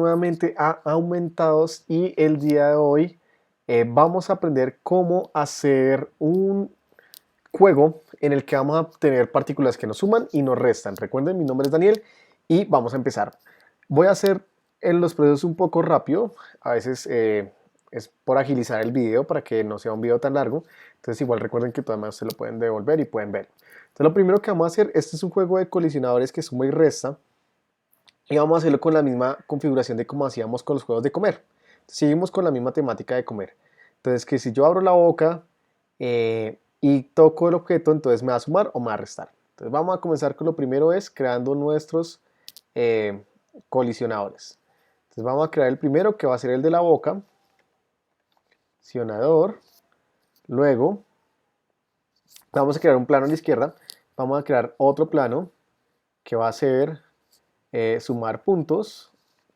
Nuevamente a Aumentados y el día de hoy vamos a aprender cómo hacer un juego en el que vamos a tener partículas que nos suman y nos restan. Recuerden, mi nombre es Daniel y vamos a empezar. Voy a hacer en los procesos un poco rápido, a veces es por agilizar el video para que no sea un video tan largo, entonces igual recuerden que todavía se lo pueden devolver y pueden ver. Entonces lo primero que vamos a hacer, este es un juego de colisionadores que suma y resta, y vamos a hacerlo con la misma configuración de como hacíamos con los juegos de comer. Seguimos con la misma temática de comer. Entonces, que si yo abro la boca y toco el objeto, entonces me va a sumar o me va a restar. Entonces, vamos a comenzar con lo primero, es creando nuestros eh, colisionadores. Entonces, vamos a crear el primero, que va a ser el de la boca. Colisionador. Luego, vamos a crear un plano a la izquierda. Vamos a crear otro plano, que va a ser sumar puntos,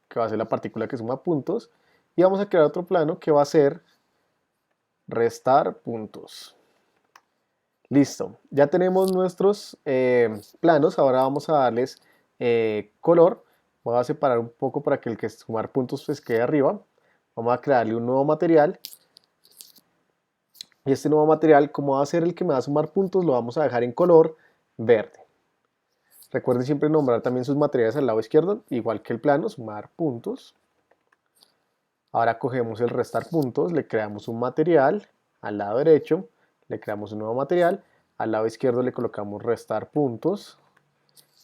que va a ser la partícula que suma puntos, y vamos a crear otro plano que va a ser restar puntos. Listo, ya tenemos nuestros planos, ahora vamos a darles color. Voy a separar un poco para que el que sumar puntos pues quede arriba. Vamos a crearle un nuevo material, y este nuevo material, como va a ser el que me va a sumar puntos, lo vamos a dejar en color verde. Recuerden siempre nombrar también sus materiales al lado izquierdo, igual que el plano, sumar puntos. Ahora cogemos el restar puntos, le creamos un material, al lado derecho le creamos un nuevo material, al lado izquierdo le colocamos restar puntos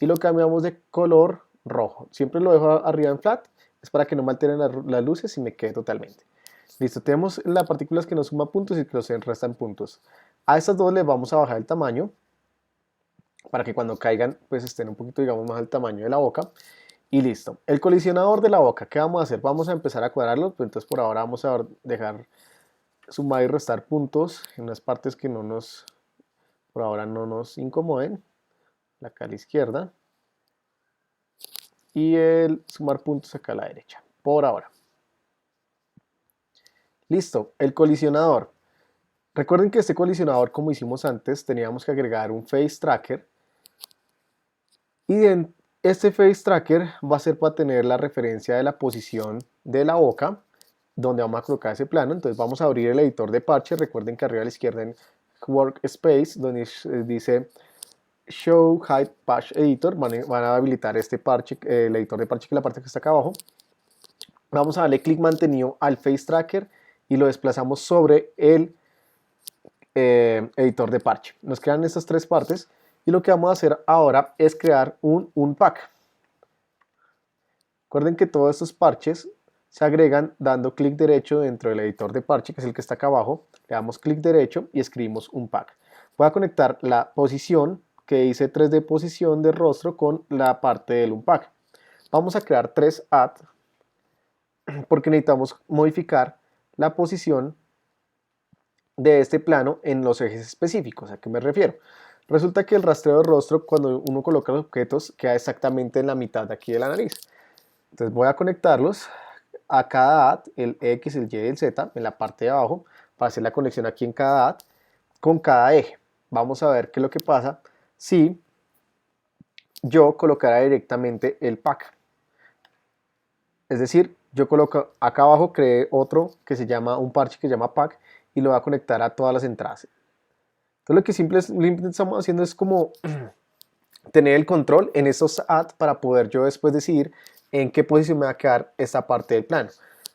y lo cambiamos de color rojo. Siempre lo dejo arriba en flat, es para que no me alteren las luces y me quede totalmente. Listo, tenemos las partículas que nos suman puntos y que nos restan puntos. A estas dos les vamos a bajar el tamaño para que cuando caigan pues estén un poquito, digamos, más al tamaño de la boca. Y listo. El colisionador de la boca, ¿qué vamos a hacer? Vamos a empezar a cuadrarlo, pues entonces por ahora vamos a dejar sumar y restar puntos en unas partes que por ahora no nos incomoden. Acá a la izquierda. Y el sumar puntos acá a la derecha, por ahora. Listo, el colisionador. Recuerden que este colisionador, como hicimos antes, teníamos que agregar un face tracker. Y este face tracker va a ser para tener la referencia de la posición de la boca, donde vamos a colocar ese plano. Entonces vamos a abrir el editor de parche. Recuerden que arriba a la izquierda en Workspace, donde dice Show Height Patch Editor, van a habilitar este parche, el editor de parche, que es la parte que está acá abajo. Vamos a darle clic mantenido al face tracker y lo desplazamos sobre el editor de parche. Nos quedan estas tres partes y lo que vamos a hacer ahora es crear un unpack. Recuerden que todos estos parches se agregan dando clic derecho dentro del editor de parche, que es el que está acá abajo. Le damos clic derecho y escribimos unpack. Voy a conectar la posición que dice 3D posición de rostro con la parte del unpack. Vamos a crear 3 add porque necesitamos modificar la posición de este plano en los ejes específicos. ¿A qué me refiero? Resulta que el rastreo de rostro, cuando uno coloca los objetos, queda exactamente en la mitad de aquí de la nariz. Entonces voy a conectarlos a cada add, el X, el Y y el Z, en la parte de abajo, para hacer la conexión aquí en cada add, con cada eje. Vamos a ver qué es lo que pasa si yo colocara directamente el pack. Es decir, yo coloco acá abajo, creé otro que se llama, un parche que se llama pack, y lo voy a conectar a todas las entradas. Entonces lo que simplemente estamos haciendo es como tener el control en esos add para poder yo después decidir en qué posición me va a quedar esta parte del plano.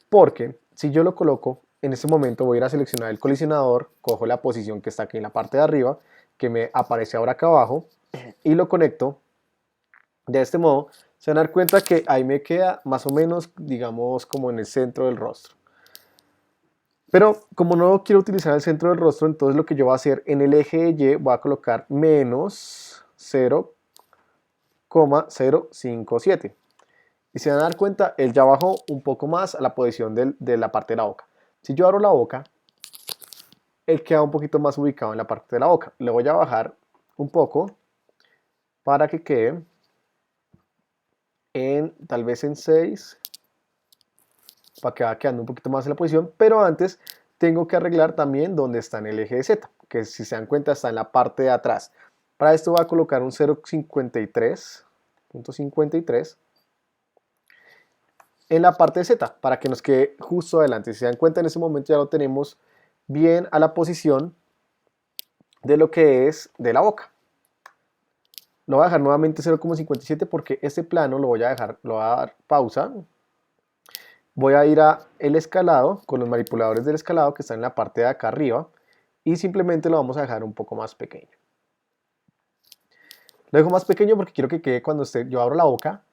Porque si yo lo coloco, en este momento voy a ir a seleccionar el colisionador, cojo la posición que está aquí en la parte de arriba, que me aparece ahora acá abajo, y lo conecto de este modo. Se van a dar cuenta que ahí me queda más o menos, digamos, como en el centro del rostro. Pero como no quiero utilizar el centro del rostro, entonces lo que yo voy a hacer en el eje de Y voy a colocar menos 0,057. Y se van a dar cuenta, él ya bajó un poco más a la posición de la parte de la boca. Si yo abro la boca, él queda un poquito más ubicado en la parte de la boca. Le voy a bajar un poco para que quede tal vez en 6, para que vaya quedando un poquito más en la posición, pero antes tengo que arreglar también donde está en el eje de Z, que si se dan cuenta está en la parte de atrás. Para esto voy a colocar un 0,53, en la parte de Z para que nos quede justo adelante. Si se dan cuenta, en ese momento ya lo tenemos bien a la posición de lo que es de la boca. Lo voy a dejar nuevamente 0,57 porque este plano lo voy a dejar, lo voy a dar pausa. Voy a ir a el escalado con los manipuladores del escalado que están en la parte de acá arriba y simplemente lo vamos a dejar un poco más pequeño. Lo dejo más pequeño porque quiero que quede cuando yo abro la boca,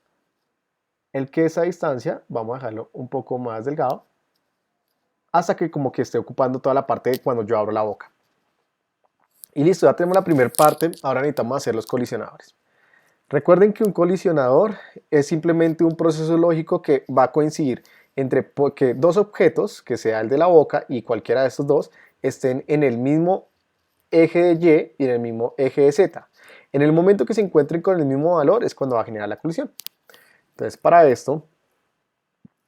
el que esa distancia, vamos a dejarlo un poco más delgado, hasta que como que esté ocupando toda la parte de cuando yo abro la boca. Y listo, ya tenemos la primera parte, ahora necesitamos hacer los colisionadores. Recuerden que un colisionador es simplemente un proceso lógico que va a coincidir entre que dos objetos, que sea el de la boca y cualquiera de estos dos, estén en el mismo eje de Y y en el mismo eje de Z. En el momento que se encuentren con el mismo valor es cuando va a generar la colisión. Entonces, para esto,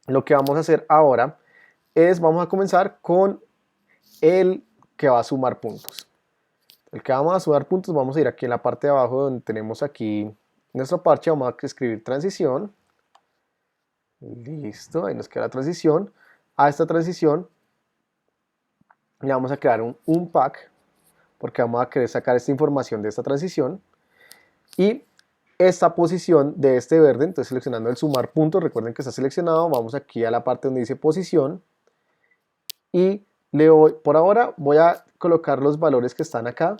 lo que vamos a hacer ahora es, vamos a comenzar con el que va a sumar puntos. El que vamos a sumar puntos, vamos a ir aquí en la parte de abajo donde tenemos aquí nuestro parche, vamos a escribir transición. Listo, ahí nos queda la transición. A esta transición le vamos a crear un unpack porque vamos a querer sacar esta información de esta transición. Y esta posición de este verde, entonces seleccionando el sumar puntos, recuerden que está seleccionado, vamos aquí a la parte donde dice posición y por ahora voy a colocar los valores que están acá,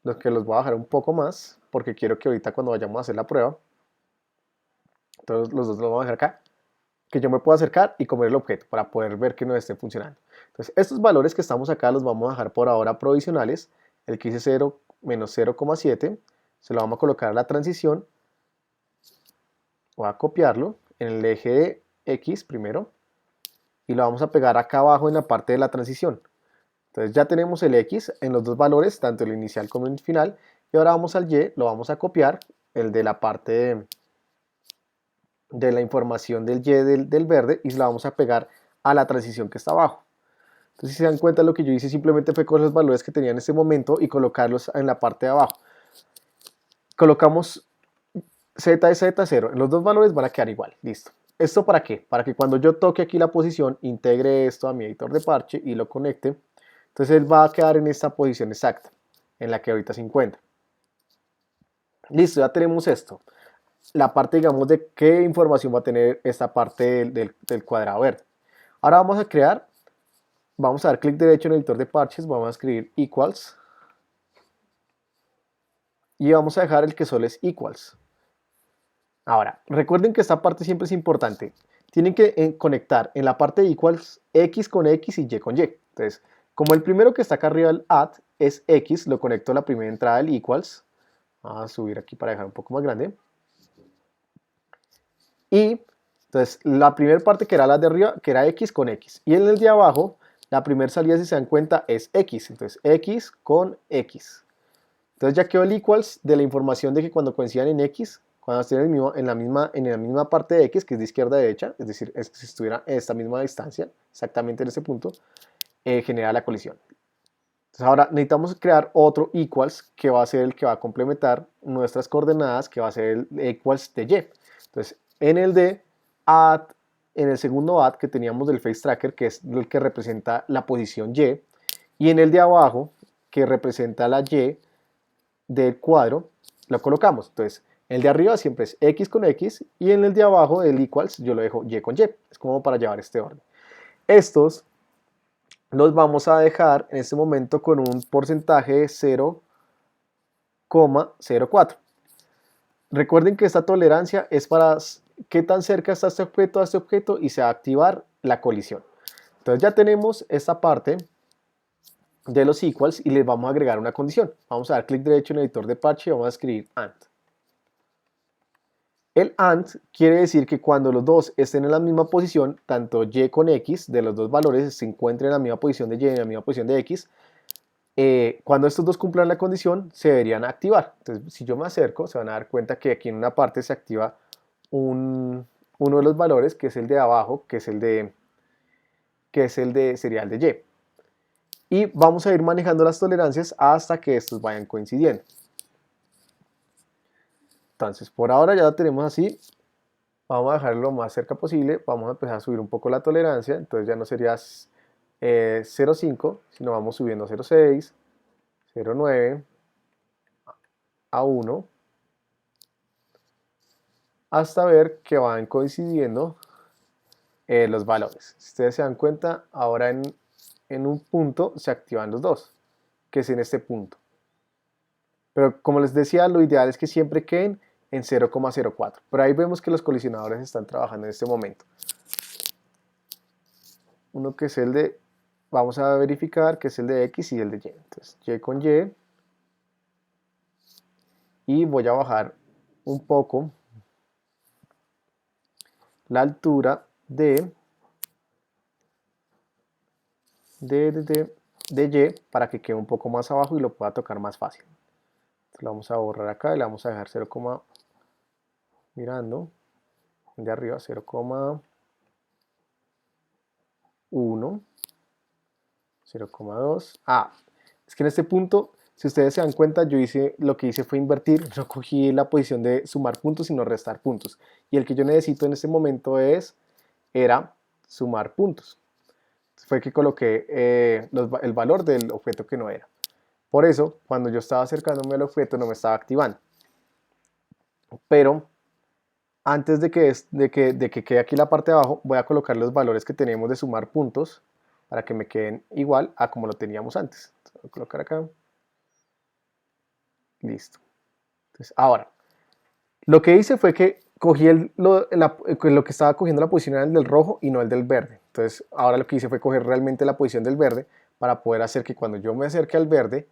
los que los voy a bajar un poco más, porque quiero que ahorita cuando vayamos a hacer la prueba, entonces los dos los vamos a dejar acá, que yo me pueda acercar y comer el objeto para poder ver que no esté funcionando. Entonces estos valores que estamos acá los vamos a dejar por ahora provisionales, el que dice 0 menos 0,7, se lo vamos a colocar a la transición, voy a copiarlo en el eje de X primero, y lo vamos a pegar acá abajo en la parte de la transición. Entonces ya tenemos el X en los dos valores, tanto el inicial como el final, y ahora vamos al Y, lo vamos a copiar, el de la parte de la información del Y del verde, y se la vamos a pegar a la transición que está abajo. Entonces si se dan cuenta, lo que yo hice simplemente fue coger los valores que tenía en ese momento y colocarlos en la parte de abajo. Colocamos Z y Z0, los dos valores van a quedar igual, listo. ¿Esto para qué? Para que cuando yo toque aquí la posición, integre esto a mi editor de parche y lo conecte, entonces él va a quedar en esta posición exacta, en la que ahorita se encuentra. Listo, ya tenemos esto. La parte, digamos, de qué información va a tener esta parte del cuadrado verde. Ahora vamos a dar clic derecho en el editor de parches, vamos a escribir equals, y vamos a dejar el que solo es equals. Ahora, recuerden que esta parte siempre es importante. Tienen que conectar en la parte de equals X con X y Y con Y. Entonces, como el primero que está acá arriba, el add, es X, lo conecto a la primera entrada del equals. Vamos a subir aquí para dejar un poco más grande. Y entonces la primera parte que era la de arriba, que era X con X. Y en el de abajo, la primera salida, si se dan cuenta, es X. Entonces X con X. Entonces ya quedó el equals de la información de que cuando coincidan en X, cuando estén en la misma parte de X, que es de izquierda a derecha, es decir, es que si estuviera en esta misma distancia, exactamente en ese punto, genera la colisión. Entonces ahora necesitamos crear otro equals que va a ser el que va a complementar nuestras coordenadas, que va a ser el equals de Y. Entonces en el de add, en el segundo add que teníamos del face tracker, que es el que representa la posición y en el de abajo, que representa la Y del cuadro, lo colocamos. Entonces el de arriba siempre es X con X y en el de abajo del equals yo lo dejo Y con Y. Es como para llevar este orden. Estos los vamos a dejar en este momento con un porcentaje de 0,04. Recuerden que esta tolerancia es para qué tan cerca está este objeto a este objeto y se va a activar la colisión. Entonces ya tenemos esta parte de los equals y les vamos a agregar una condición. Vamos a dar clic derecho en el editor de parche y vamos a escribir AND. El AND quiere decir que cuando los dos estén en la misma posición, tanto Y con X de los dos valores se encuentren en la misma posición de Y y en la misma posición de X, cuando estos dos cumplan la condición se deberían activar. Entonces si yo me acerco se van a dar cuenta que aquí en una parte se activa uno de los valores, que es el de abajo, que es el de sería el de Y. Y vamos a ir manejando las tolerancias hasta que estos vayan coincidiendo. Entonces por ahora ya lo tenemos así. Vamos a dejarlo lo más cerca posible, vamos a empezar a subir un poco la tolerancia, entonces ya no sería 0,5, sino vamos subiendo a 0,6, 0,9, a 1, hasta ver que van coincidiendo los valores. Si ustedes se dan cuenta, ahora en un punto se activan los dos, que es en este punto. Pero como les decía, lo ideal es que siempre queden en 0,04. Pero ahí vemos que los colisionadores están trabajando en este momento. Uno que es el de, vamos a verificar que es el de X y el de Y. Entonces, Y con Y. Y voy a bajar un poco la altura de Y para que quede un poco más abajo y lo pueda tocar más fácil. Entonces, lo vamos a borrar acá y le vamos a dejar 0, mirando de arriba 0,1, 0,2. Es que en este punto, si ustedes se dan cuenta, lo que hice fue invertir, no cogí la posición de sumar puntos, sino restar puntos. Y el que yo necesito en este momento era sumar puntos. Fue que coloqué el valor del objeto que no era. Por eso, cuando yo estaba acercándome al objeto, no me estaba activando. Pero antes de que quede aquí la parte de abajo, voy a colocar los valores que tenemos de sumar puntos para que me queden igual a como lo teníamos antes. Entonces, voy a colocar acá. Listo. Entonces, ahora, lo que hice fue que cogí lo que estaba cogiendo la posición era el del rojo y no el del verde. Entonces, ahora lo que hice fue coger realmente la posición del verde para poder hacer que cuando yo me acerque al verde,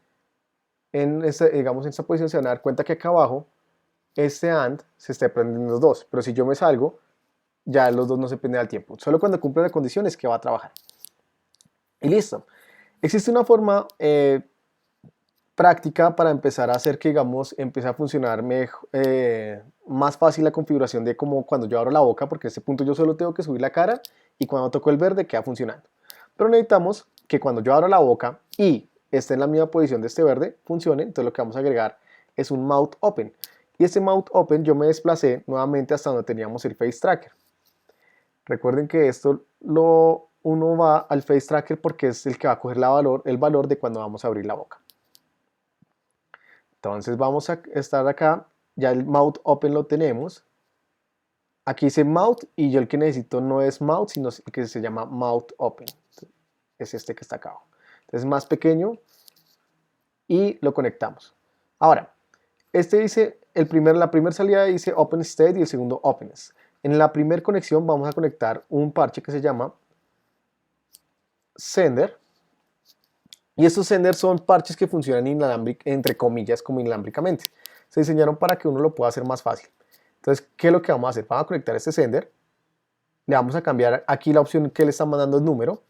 digamos en esta posición se van a dar cuenta que acá abajo este AND se está prendiendo los dos, pero si yo me salgo, ya los dos no se prenden al tiempo. Solo cuando cumple la condición es que va a trabajar. Y listo. Existe una forma práctica para empezar a hacer que, digamos, empiece a funcionar más fácil la configuración de como cuando yo abro la boca, porque en este punto yo solo tengo que subir la cara y cuando toco el verde queda funcionando. Pero necesitamos que cuando yo abro la boca y esté en la misma posición de este verde, funcione. Entonces lo que vamos a agregar es un mouth open. Y este mouth open yo me desplacé nuevamente hasta donde teníamos el face tracker. Recuerden que uno va al face tracker porque es el que va a coger el valor de cuando vamos a abrir la boca. Entonces vamos a estar acá, ya el mouth open lo tenemos. Aquí dice mouth y yo el que necesito no es mouth, sino el que se llama mouth open. Es este que está acá abajo. Entonces es más pequeño y lo conectamos. Ahora, este dice, la primera salida dice open state y el segundo openness. En la primera conexión vamos a conectar un parche que se llama sender. Y estos senders son parches que funcionan entre comillas como inalámbricamente. Se diseñaron para que uno lo pueda hacer más fácil. Entonces, ¿qué es lo que vamos a hacer? Vamos a conectar este sender. Le vamos a cambiar aquí la opción que le está mandando el número.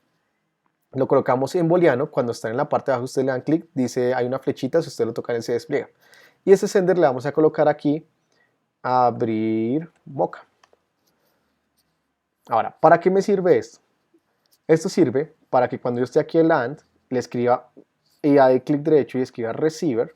Lo colocamos en booleano. Cuando está en la parte de abajo, ustedes le dan clic. Dice, hay una flechita. Si ustedes lo tocan, él se despliega. Y este sender le vamos a colocar aquí, abrir boca. Ahora, ¿para qué me sirve esto? Esto sirve para que cuando yo esté aquí en la AND, le escriba y de clic derecho y escriba receiver.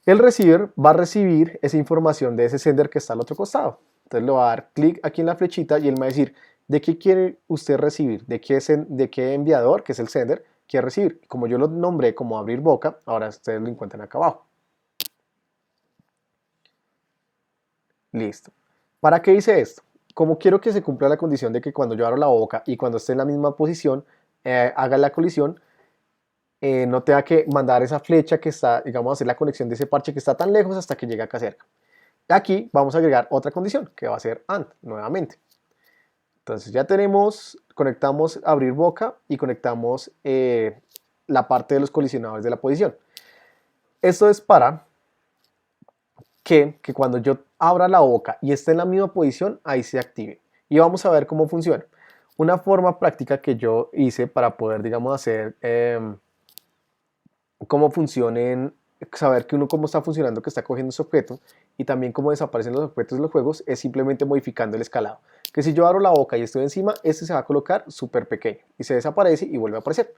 El receiver va a recibir esa información de ese sender que está al otro costado. Entonces le va a dar clic aquí en la flechita y él me va a decir de qué quiere usted recibir, de qué enviador, que es el sender, quiere recibir. Como yo lo nombré como abrir boca, ahora ustedes lo encuentran acá abajo. Listo. ¿Para qué hice esto? Como quiero que se cumpla la condición de que cuando yo abro la boca y cuando esté en la misma posición, haga la colisión, no tenga que mandar esa flecha que está, digamos, hacer la conexión de ese parche que está tan lejos hasta que llegue acá cerca. Aquí vamos a agregar otra condición que va a ser AND nuevamente. Entonces ya conectamos abrir boca y conectamos la parte de los colisionadores de la posición. Esto es para que cuando yo abra la boca y esté en la misma posición, ahí se active. Y vamos a ver cómo funciona. Una forma práctica que yo hice para poder, digamos, hacer cómo saber cómo está funcionando, que está cogiendo ese objeto y también cómo desaparecen los objetos de los juegos, es simplemente modificando el escalado. Que si yo abro la boca y estoy encima, este se va a colocar súper pequeño y se desaparece y vuelve a aparecer.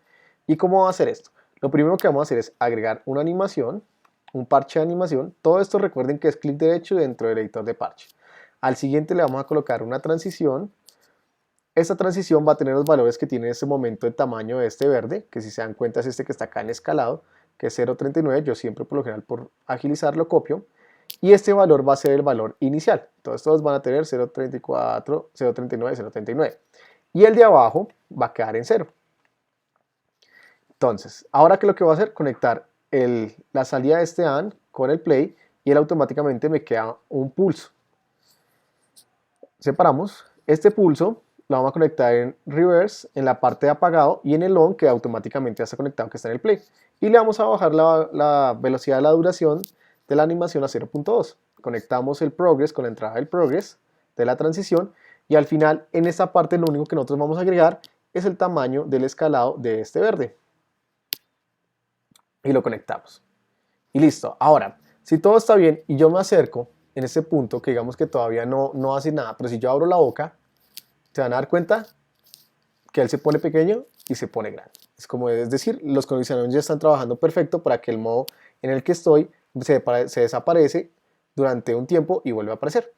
¿Y cómo va a hacer esto? Lo primero que vamos a hacer es agregar una animación, un parche de animación. Todo esto recuerden que es clic derecho dentro del editor de parche. Al siguiente le vamos a colocar una transición. Esta transición va a tener los valores que tiene en este momento el tamaño de este verde, que si se dan cuenta es este que está acá en escalado, que es 0.39. Yo siempre por lo general por agilizar lo copio. Y este valor va a ser el valor inicial. Entonces todos van a tener 0.34, 0.39, 0.39. Y el de abajo va a quedar en 0. Entonces, ahora que lo que voy a hacer, conectar la salida de este AND con el play y él automáticamente me queda un pulso. Separamos este pulso, lo vamos a conectar en reverse, en la parte de apagado, y en el on que automáticamente ya está conectado, que está en el play. Y le vamos a bajar la velocidad de la duración de la animación a 0.2. Conectamos el progress con la entrada del progress de la transición, y al final en esta parte lo único que nosotros vamos a agregar es el tamaño del escalado de este verde. Y lo conectamos. Y listo. Ahora, si todo está bien y yo me acerco en este punto, que digamos que todavía no hace nada, pero si yo abro la boca, se van a dar cuenta que él se pone pequeño y se pone grande. Es decir, los condicionadores ya están trabajando perfecto para que el modo en el que estoy se desaparece durante un tiempo y vuelve a aparecer.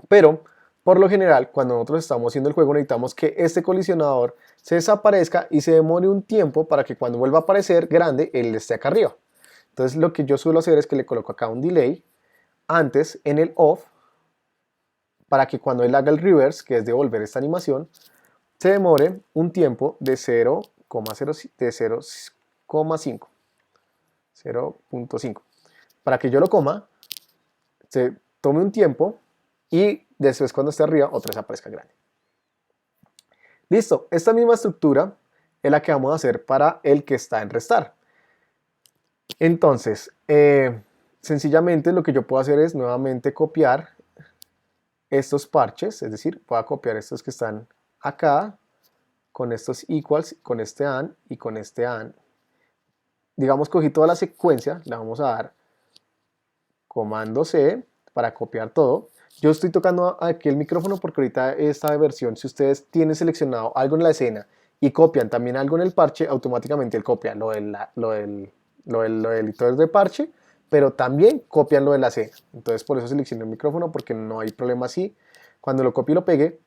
Pero, por lo general, cuando nosotros estamos haciendo el juego, necesitamos que este colisionador se desaparezca y se demore un tiempo para que cuando vuelva a aparecer grande, él esté acá arriba. Entonces, lo que yo suelo hacer es que le coloco acá un delay antes en el off, para que cuando él haga el reverse, que es devolver esta animación, se demore un tiempo de 0.5. Para que yo lo coma, se tome un tiempo y después cuando esté arriba, otra vez aparezca grande. Listo, esta misma estructura es la que vamos a hacer para el que está en restar. Entonces, sencillamente lo que yo puedo hacer es nuevamente copiar estos parches, es decir, voy a copiar estos que están acá, con estos equals, con este AND y con este AND. Digamos, cogí toda la secuencia, le vamos a dar comando C para copiar todo. Yo estoy tocando aquí el micrófono porque ahorita esta versión, si ustedes tienen seleccionado algo en la escena y copian también algo en el parche, automáticamente él copia lo del editor de parche, pero también copian lo de la escena. Entonces por eso seleccioné el micrófono, porque no hay problema así. Cuando lo copie y lo pegue,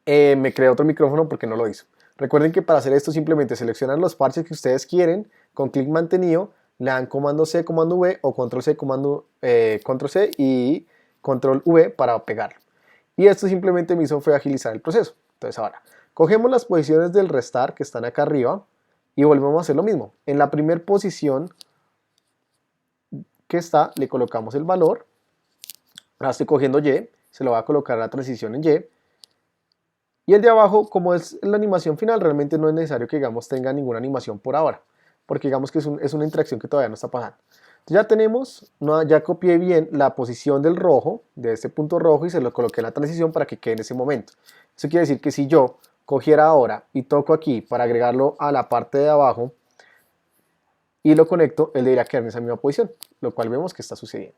me crea otro micrófono porque no lo hizo. Recuerden que para hacer esto simplemente seleccionan los parches que ustedes quieren, con clic mantenido, le dan comando C, comando V o control C, control C y control V para pegarlo. Y esto simplemente me hizo fue agilizar el proceso. Entonces ahora, cogemos las posiciones del restar que están acá arriba y volvemos a hacer lo mismo. En la primera posición que está, le colocamos el valor. Ahora estoy cogiendo Y, se lo voy a colocar a la transición en Y. Y el de abajo, como es la animación final, realmente no es necesario que digamos tenga ninguna animación por ahora, porque digamos que es una interacción que todavía no está pasando. Entonces ya tenemos, ya copié bien la posición del rojo, de este punto rojo, y se lo coloqué en la transición para que quede en ese momento. Eso quiere decir que si yo cogiera ahora y toco aquí para agregarlo a la parte de abajo y lo conecto, él debería quedar en esa misma posición, lo cual vemos que está sucediendo.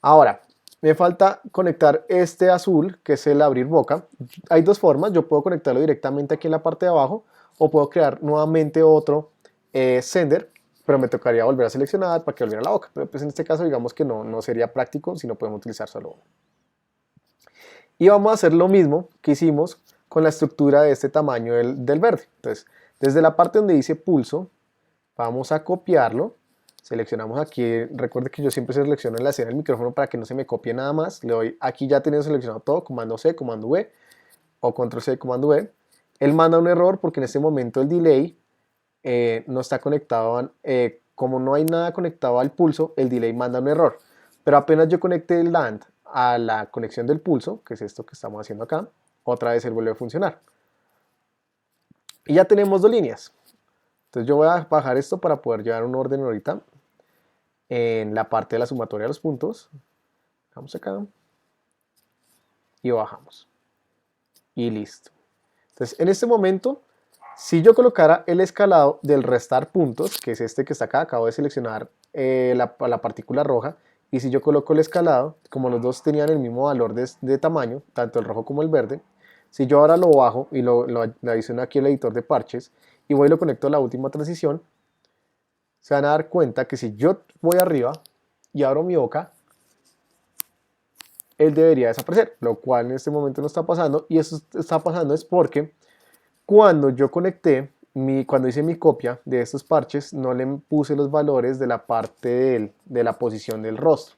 Ahora, me falta conectar este azul, que es el abrir boca. Hay dos formas, yo puedo conectarlo directamente aquí en la parte de abajo, o puedo crear nuevamente otro sender, pero me tocaría volver a seleccionar para que volviera a la boca. Pero pues en este caso digamos que no sería práctico si no podemos utilizar solo uno. Y vamos a hacer lo mismo que hicimos con la estructura de este tamaño del verde. Entonces, desde la parte donde dice pulso, vamos a copiarlo. Seleccionamos aquí, recuerde que yo siempre selecciono en la escena el micrófono para que no se me copie nada más. Le doy aquí ya teniendo seleccionado todo, comando C, comando V o control C, comando V. Él manda un error porque en este momento el delay no está conectado, como no hay nada conectado al pulso, el delay manda un error. Pero apenas yo conecte el AND a la conexión del pulso, que es esto que estamos haciendo acá, otra vez él vuelve a funcionar. Y ya tenemos dos líneas. Entonces yo voy a bajar esto para poder llevar un orden ahorita en la parte de la sumatoria de los puntos. Vamos acá y bajamos y listo. Entonces en este momento, si yo colocara el escalado del restar puntos, que es este que está acá, acabo de seleccionar la partícula roja, y si yo coloco el escalado, como los dos tenían el mismo valor de tamaño, tanto el rojo como el verde, si yo ahora lo bajo y lo adiciono aquí al editor de parches y voy y lo conecto a la última transición, se van a dar cuenta que si yo voy arriba y abro mi boca, él debería desaparecer, lo cual en este momento no está pasando, y eso está pasando es porque cuando yo conecté, cuando hice mi copia de estos parches, no le puse los valores de la parte de la posición del rostro.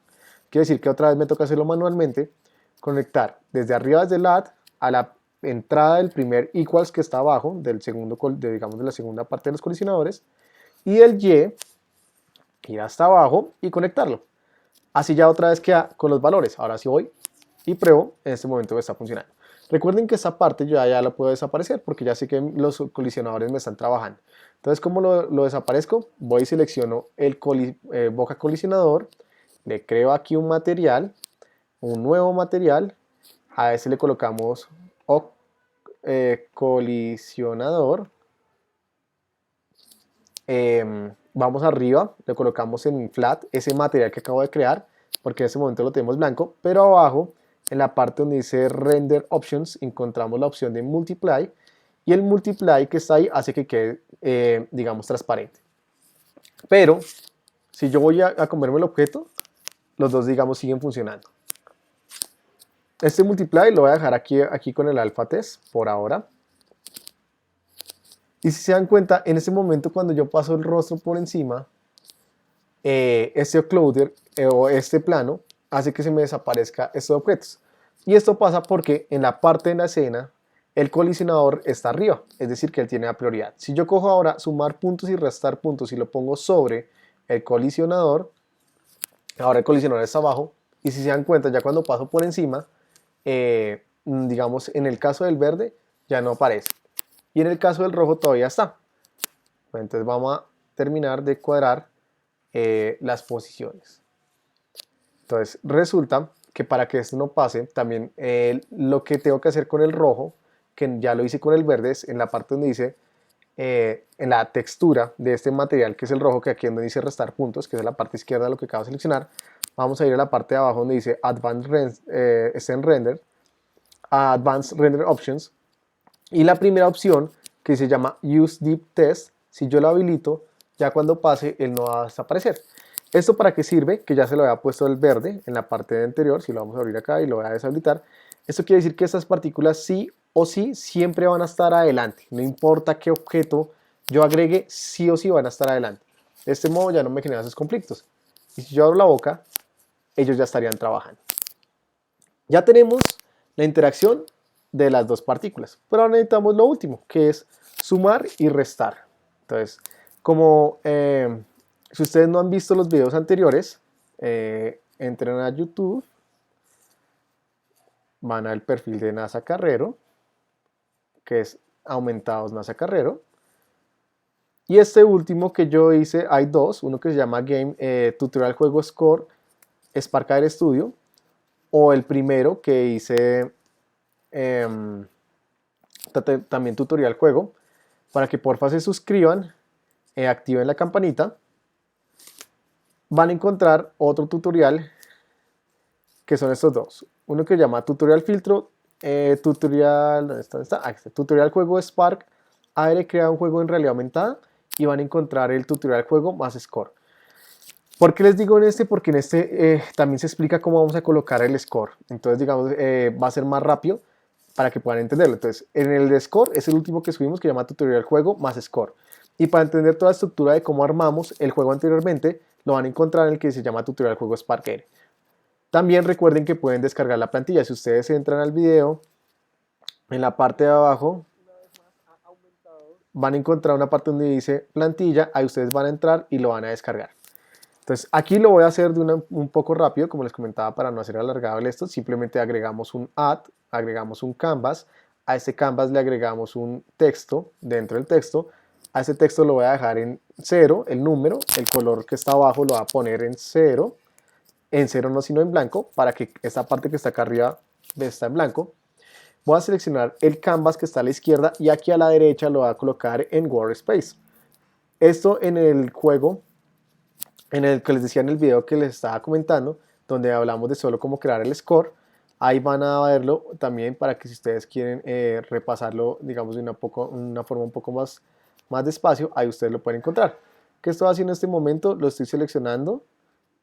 Quiere decir que otra vez me toca hacerlo manualmente, conectar desde arriba, desde el add, a la entrada del primer equals que está abajo, del segundo, digamos de la segunda parte de los colisionadores, y el Y, ir hasta abajo y conectarlo. Así ya otra vez queda con los valores. Ahora sí voy y pruebo, en este momento está funcionando. Recuerden que esta parte yo ya la puedo desaparecer porque ya sé que los colisionadores me están trabajando. Entonces, ¿cómo lo desaparezco? Voy y selecciono el boca colisionador, le creo aquí un material, un nuevo material, a ese le colocamos colisionador, vamos arriba, le colocamos en flat ese material que acabo de crear, porque en este momento lo tenemos blanco, pero abajo, en la parte donde dice Render Options, encontramos la opción de Multiply, y el Multiply que está ahí hace que quede, digamos, transparente. Pero, si yo voy a comerme el objeto, los dos, digamos, siguen funcionando. Este Multiply lo voy a dejar aquí con el alpha test, por ahora. Y si se dan cuenta, en este momento cuando yo paso el rostro por encima, este occluder o este plano hace que se me desaparezca estos objetos. Y esto pasa porque en la parte de la escena el colisionador está arriba, es decir que él tiene la prioridad. Si yo cojo ahora sumar puntos y restar puntos y lo pongo sobre el colisionador, ahora el colisionador está abajo, y si se dan cuenta ya cuando paso por encima, digamos en el caso del verde ya no aparece. Y en el caso del rojo todavía está. Entonces vamos a terminar de cuadrar las posiciones. Entonces resulta que para que esto no pase, también lo que tengo que hacer con el rojo, que ya lo hice con el verde, es en la parte donde dice, en la textura de este material, que es el rojo, que aquí donde dice restar puntos, que es la parte izquierda de lo que acabo de seleccionar, vamos a ir a la parte de abajo donde dice Advanced Render, a Advanced Render Options, y la primera opción que se llama Use Deep Test, si yo lo habilito, ya cuando pase él no va a desaparecer. ¿Esto para qué sirve? Que ya se lo había puesto el verde en la parte anterior, si lo vamos a abrir acá y lo voy a deshabilitar. Esto quiere decir que estas partículas sí o sí siempre van a estar adelante, no importa qué objeto yo agregue, sí o sí van a estar adelante. De este modo ya no me generan esos conflictos. Y si yo abro la boca, ellos ya estarían trabajando. Ya tenemos la interacción de las dos partículas, pero ahora necesitamos lo último, que es sumar y restar. Entonces, como si ustedes no han visto los videos anteriores, entren a YouTube, van al perfil de NASA Carrero, que es Aumentados NASA Carrero, y este último que yo hice, hay dos, uno que se llama Game Tutorial Juego Score Spark Air Studio, o el primero que hice también tutorial juego, para que porfa se suscriban, activen la campanita. Van a encontrar otro tutorial que son estos dos, uno que se llama tutorial filtro, ¿dónde está? Ah, este, tutorial juego Spark Air crea un juego en realidad aumentada, y van a encontrar el tutorial juego más score. ¿Por qué les digo en este? Porque en este también se explica cómo vamos a colocar el score. Entonces, digamos, va a ser más rápido para que puedan entenderlo. Entonces, en el de score es el último que subimos, que se llama tutorial juego más score. Y para entender toda la estructura de cómo armamos el juego anteriormente, lo van a encontrar en el que se llama tutorial juego Spark Air. También recuerden que pueden descargar la plantilla. Si ustedes entran al video, en la parte de abajo van a encontrar una parte donde dice plantilla. Ahí ustedes van a entrar y lo van a descargar. Entonces aquí lo voy a hacer un poco rápido, como les comentaba, para no hacer alargable esto. Simplemente agregamos un add, agregamos un canvas, a este canvas le agregamos un texto dentro del texto. A ese texto lo voy a dejar en 0, el número, el color que está abajo lo voy a poner en 0 no sino en blanco, para que esta parte que está acá arriba está en blanco. Voy a seleccionar el canvas que está a la izquierda y aquí a la derecha lo voy a colocar en Workspace. Esto en el juego, en el que les decía en el video que les estaba comentando, donde hablamos de solo cómo crear el score, ahí van a verlo también para que si ustedes quieren repasarlo, digamos, de una forma un poco más despacio, ahí ustedes lo pueden encontrar. ¿Qué estoy haciendo en este momento? Lo estoy seleccionando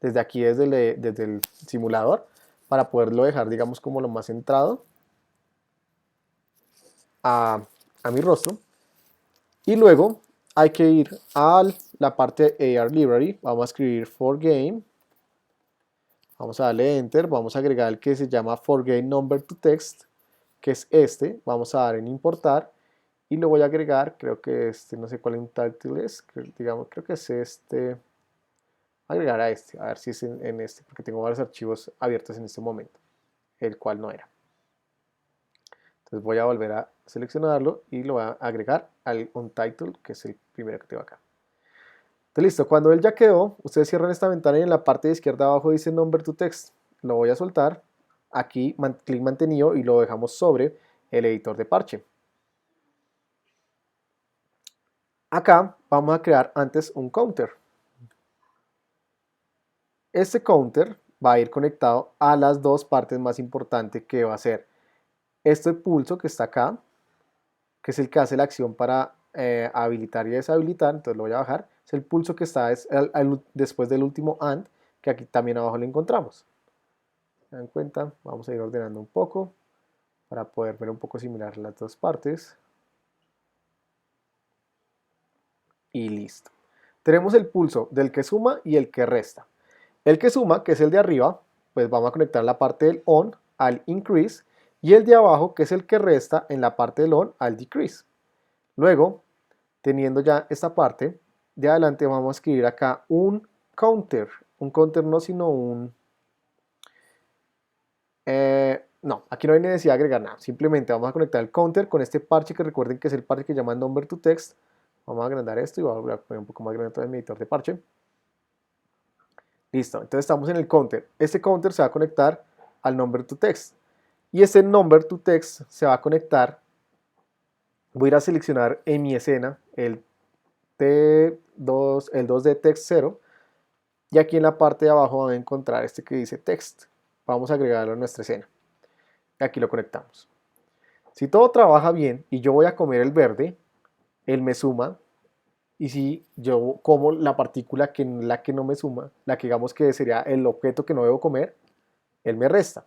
desde aquí, desde el simulador, para poderlo dejar, digamos, como lo más centrado a mi rostro. Y luego hay que ir a la parte de AR Library, vamos a escribir for game, vamos a darle enter, vamos a agregar el que se llama for game number to text, que es este, vamos a dar en importar y lo voy a agregar, creo que este, no sé cuál title es, digamos, creo que es este, agregar a este, a ver si es en este, porque tengo varios archivos abiertos en este momento, el cual no era. Entonces voy a volver a seleccionarlo y lo voy a agregar al untitled, que es el primero que tengo acá. Entonces listo, cuando él ya quedó, ustedes cierran esta ventana y en la parte de izquierda abajo dice number to text. Lo voy a soltar, aquí clic mantenido y lo dejamos sobre el editor de parche. Acá vamos a crear antes un counter. Este counter va a ir conectado a las dos partes más importantes que va a ser este pulso que está acá, que es el que hace la acción para habilitar y deshabilitar, entonces lo voy a bajar, es el pulso que está después del último AND, que aquí también abajo lo encontramos. ¿Se dan cuenta? Vamos a ir ordenando un poco para poder ver un poco similar las dos partes. Y listo. Tenemos el pulso del que suma y el que resta. El que suma, que es el de arriba, pues vamos a conectar la parte del on al increase y el de abajo, que es el que resta en la parte del on al decrease. Luego, teniendo ya esta parte, de adelante vamos a escribir acá un counter no sino un... no, aquí no hay necesidad de agregar nada, simplemente vamos a conectar el counter con este parche que recuerden que es el parche que se llama number to text. Vamos a agrandar esto y voy a poner un poco más grande todo el editor de parche. Listo, entonces estamos en el counter. Este counter se va a conectar al number to text y este number to text se va a conectar. Voy a ir a seleccionar en mi escena el T2, el 2D text 0 y aquí en la parte de abajo van a encontrar este que dice text. Vamos a agregarlo a nuestra escena. Aquí lo conectamos. Si todo trabaja bien y yo voy a comer el verde, él me suma. Y si yo como la partícula la que no me suma, la que digamos que sería el objeto que no debo comer, él me resta.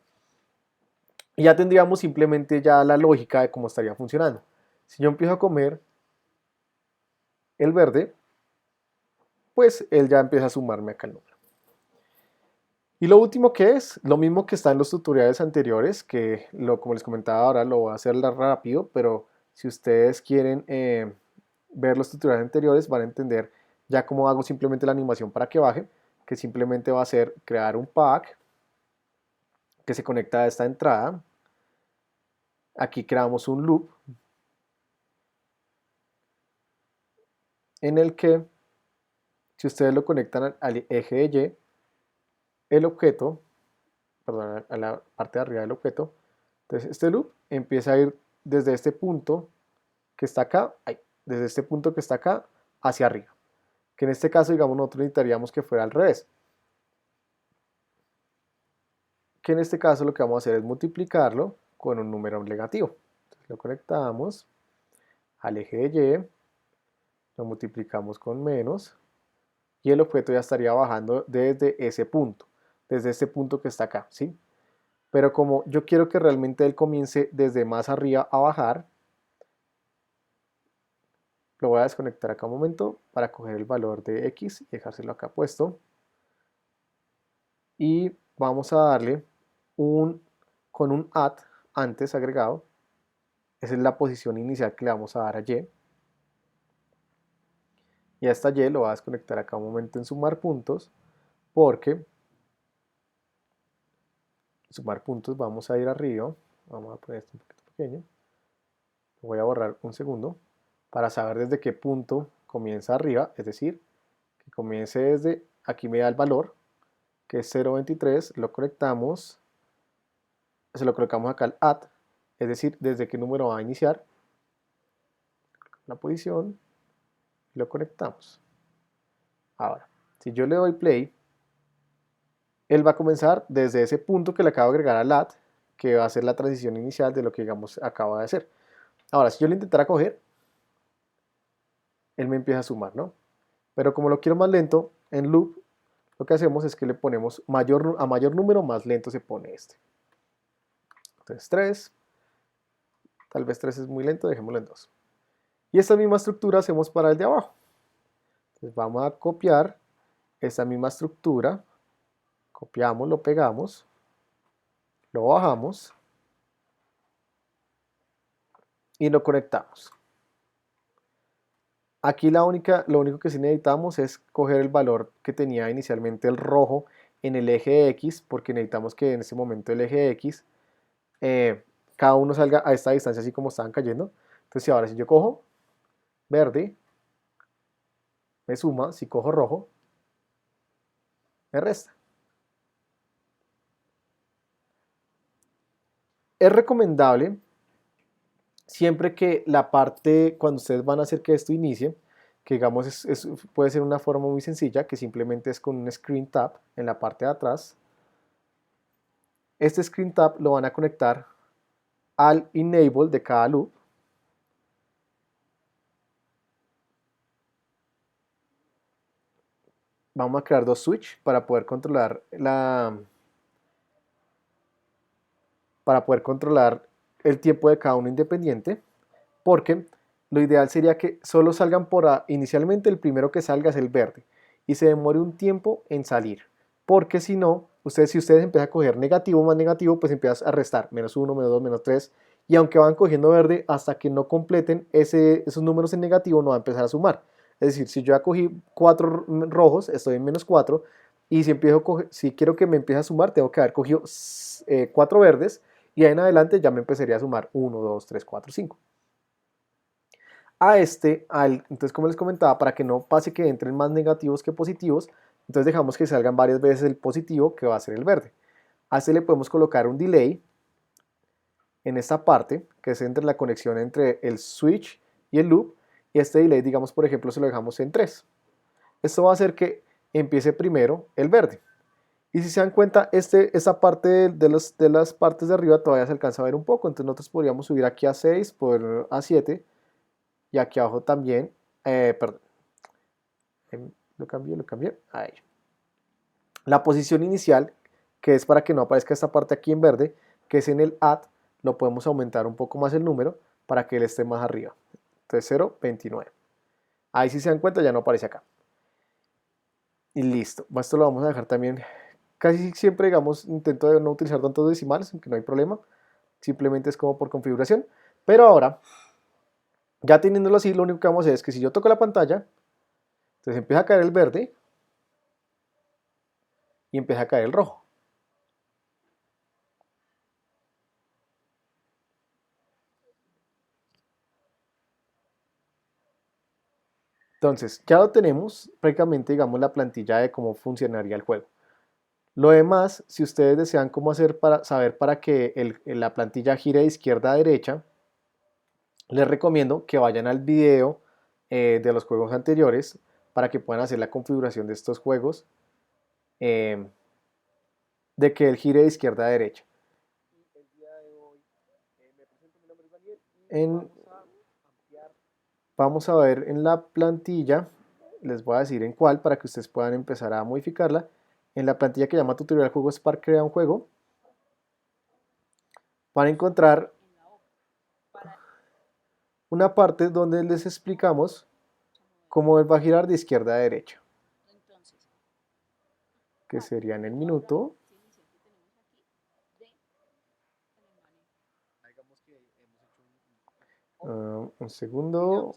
Y ya tendríamos simplemente ya la lógica de cómo estaría funcionando. Si yo empiezo a comer el verde, pues él ya empieza a sumarme acá el número. Y lo último que es, lo mismo que está en los tutoriales anteriores, que como les comentaba ahora lo voy a hacer rápido, pero si ustedes quieren ver los tutoriales anteriores van a entender ya cómo hago simplemente la animación para que baje, que simplemente va a ser crear un pack que se conecta a esta entrada. Aquí creamos un loop en el que si ustedes lo conectan al eje de Y, el objeto, perdón, a la parte de arriba del objeto, entonces este loop empieza a ir desde este punto que está acá, desde este punto que está acá hacia arriba, que en este caso digamos nosotros necesitaríamos que fuera al revés, que en este caso lo que vamos a hacer es multiplicarlo con un número negativo. Entonces lo conectamos al eje de Y, lo multiplicamos con menos y el objeto ya estaría bajando desde ese punto, desde este punto que está acá, ¿sí? Pero como yo quiero que realmente él comience desde más arriba a bajar, lo voy a desconectar acá un momento para coger el valor de X y dejárselo acá puesto. Y vamos a darle con un add antes agregado. Esa es la posición inicial que le vamos a dar a Y. Y a esta Y lo voy a desconectar acá un momento en sumar puntos, porque sumar puntos vamos a ir arriba. Vamos a poner esto un poquito pequeño. Lo voy a borrar un segundo para saber desde qué punto comienza arriba, es decir, que comience desde aquí me da el valor, que es 0.23, lo conectamos, se lo colocamos acá al add, es decir, desde qué número va a iniciar la posición, lo conectamos. Ahora, si yo le doy play, él va a comenzar desde ese punto que le acabo de agregar al add, que va a ser la transición inicial de lo que digamos acaba de hacer. Ahora, si yo le intentara coger, él me empieza a sumar, ¿no? Pero como lo quiero más lento, en loop, lo que hacemos es que le ponemos a mayor número, más lento se pone este. Entonces 3, tal vez 3 es muy lento, dejémoslo en 2. Y esta misma estructura hacemos para el de abajo. Entonces vamos a copiar esta misma estructura, copiamos, lo pegamos, lo bajamos y lo conectamos. Aquí lo único que sí necesitamos es coger el valor que tenía inicialmente el rojo en el eje X, porque necesitamos que en este momento el eje X cada uno salga a esta distancia así como estaban cayendo. Entonces ahora si yo cojo verde, me suma, si cojo rojo, me resta. Es recomendable siempre que la parte, cuando ustedes van a hacer que esto inicie, que digamos puede ser una forma muy sencilla, que simplemente es con un screen tap en la parte de atrás. Este screen tap lo van a conectar al enable de cada loop. Vamos a crear dos switch para poder controlar el tiempo de cada uno independiente, porque lo ideal sería que solo salgan inicialmente el primero que salga es el verde y se demore un tiempo en salir, porque si no, si ustedes empiezan a coger negativo más negativo, pues empiezas a restar, menos 1, menos 2, menos 3, y aunque van cogiendo verde, hasta que no completen esos números en negativo, no va a empezar a sumar. Es decir, si yo ya cogí 4 rojos, estoy en menos 4, y si quiero que me empiece a sumar, tengo que haber cogido 4 verdes, y ahí en adelante ya me empezaría a sumar 1, 2, 3, 4, 5. Entonces como les comentaba, para que no pase que entren más negativos que positivos, entonces dejamos que salgan varias veces el positivo, que va a ser el verde. A este le podemos colocar un delay en esta parte, que es entre la conexión entre el switch y el loop, y este delay, digamos, por ejemplo, se lo dejamos en 3. Esto va a hacer que empiece primero el verde. Y si se dan cuenta, esta parte de las partes de arriba todavía se alcanza a ver un poco, entonces nosotros podríamos subir aquí a 6, a 7, y aquí abajo también, perdón, lo cambié, ahí. La posición inicial, que es para que no aparezca esta parte aquí en verde, que es en el add, lo podemos aumentar un poco más el número para que él esté más arriba. Entonces 0.29. Ahí si se dan cuenta ya no aparece acá. Y listo. Esto lo vamos a dejar también. Casi siempre, digamos, intento de no utilizar tantos decimales, aunque no hay problema. Simplemente es como por configuración. Pero ahora, ya teniéndolo así, lo único que vamos a hacer es que si yo toco la pantalla, entonces empieza a caer el verde y empieza a caer el rojo. Entonces, ya lo tenemos prácticamente, digamos, la plantilla de cómo funcionaría el juego. Lo demás, si ustedes desean cómo hacer para saber para que la plantilla gire de izquierda a derecha, les recomiendo que vayan al video de los juegos anteriores para que puedan hacer la configuración de estos juegos de que él gire de izquierda a derecha. Vamos a ver en la plantilla, les voy a decir en cuál para que ustedes puedan empezar a modificarla. En la plantilla que llama tutorial juegos para crear un juego, van a encontrar una parte donde les explicamos cómo él va a girar de izquierda a derecha, que sería en el minuto. Un segundo.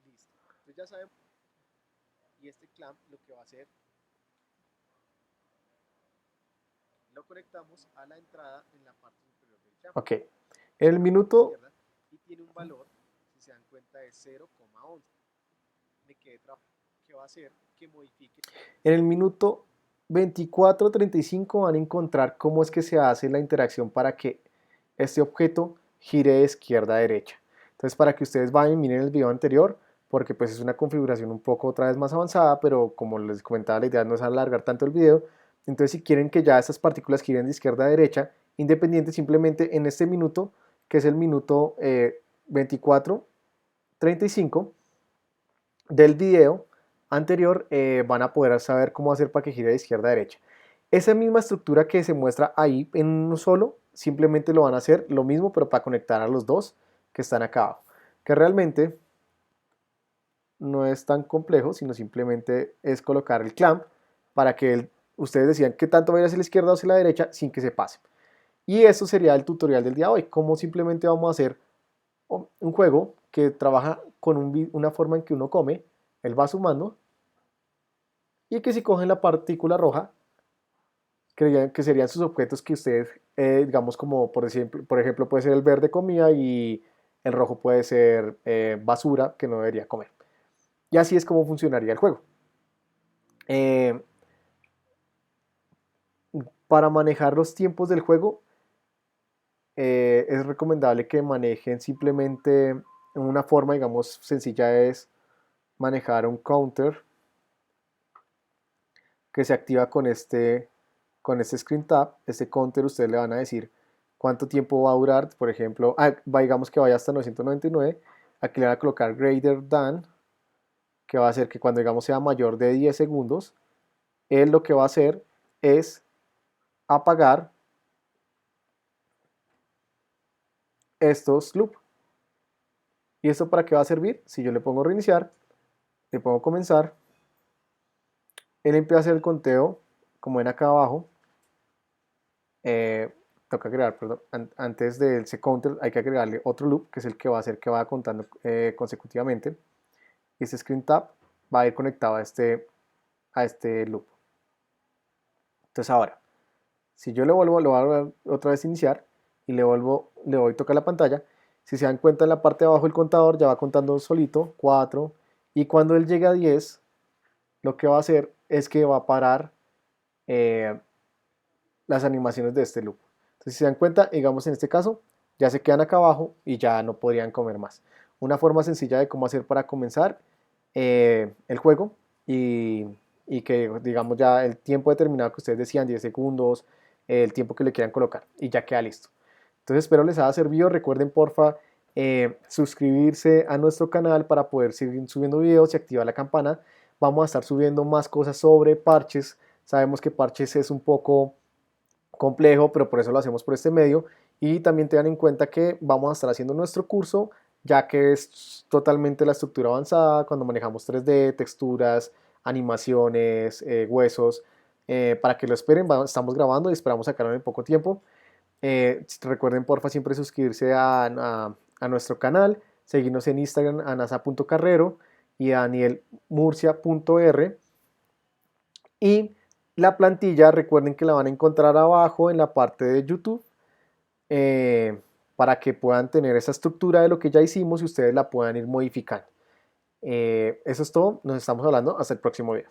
Listo. Ya sabemos. Y este clamp lo que va a hacer, lo conectamos a la entrada en la parte superior del clamp. Ok. El minuto. Y tiene un valor, si se dan cuenta, de 0,11. ¿De qué va a hacer? Que modifique. En el minuto 24:35 van a encontrar cómo es que se hace la interacción para que este objeto gire de izquierda a derecha. Entonces, para que ustedes vayan y miren el video anterior, porque pues es una configuración un poco otra vez más avanzada, pero como les comentaba, la idea no es alargar tanto el video. Entonces, si quieren que ya estas partículas giren de izquierda a derecha, independiente, simplemente en este minuto, que es el minuto 24:35 del video, anterior, van a poder saber cómo hacer para que gire de izquierda a derecha. Esa misma estructura que se muestra ahí en uno solo, simplemente lo van a hacer lo mismo, pero para conectar a los dos que están acá abajo. Que realmente no es tan complejo, sino simplemente es colocar el clamp para que ustedes decidan qué tanto va a ir hacia la izquierda o hacia la derecha sin que se pase. Y eso sería el tutorial del día de hoy, cómo simplemente vamos a hacer un juego que trabaja con una forma en que uno come, él va sumando, y que si cogen la partícula roja, que serían sus objetos que ustedes, digamos como por ejemplo puede ser el verde comida y el rojo puede ser basura que no debería comer. Y así es como funcionaría el juego. Eh, para manejar los tiempos del juego, es recomendable que manejen simplemente una forma, digamos, sencilla es manejar un counter que se activa con este screen tab. Este counter ustedes le van a decir cuánto tiempo va a durar. Por ejemplo, digamos que vaya hasta 999. Aquí le van a colocar greater than, que va a hacer que cuando digamos sea mayor de 10 segundos, él lo que va a hacer es apagar estos loops. ¿Y esto para qué va a servir? Si yo le pongo reiniciar, le pongo comenzar, él empieza a hacer el conteo, como ven acá abajo. Toca agregar, perdón, antes del counter hay que agregarle otro loop, que es el que va a hacer que vaya contando consecutivamente. Y este screen tab va a ir conectado a este loop. Entonces ahora, si yo lo voy a otra vez iniciar y le voy a tocar la pantalla, si se dan cuenta en la parte de abajo el contador ya va contando solito, 4, y cuando él llegue a 10, lo que va a hacer es que va a parar eh, las animaciones de este loop. Entonces, si se dan cuenta, digamos en este caso, ya se quedan acá abajo y ya no podrían comer más. Una forma sencilla de cómo hacer para comenzar el juego y que digamos ya el tiempo determinado que ustedes decían, 10 segundos, el tiempo que le quieran colocar y ya queda listo. Entonces espero les haya servido. Recuerden porfa suscribirse a nuestro canal para poder seguir subiendo videos y activar la campana. Vamos a estar subiendo más cosas sobre parches. Sabemos que parches es un poco complejo, pero por eso lo hacemos por este medio. Y también tengan en cuenta que vamos a estar haciendo nuestro curso, ya que es totalmente la estructura avanzada, cuando manejamos 3D, texturas, animaciones, huesos, para que lo esperen. Estamos grabando y esperamos sacarlo en poco tiempo. Recuerden porfa siempre suscribirse a nuestro canal, seguirnos en Instagram a nasa.carrero y a danielmurcia.r. Y la plantilla, recuerden que la van a encontrar abajo en la parte de YouTube, para que puedan tener esa estructura de lo que ya hicimos y ustedes la puedan ir modificando. Eso es todo, nos estamos hablando, hasta el próximo video.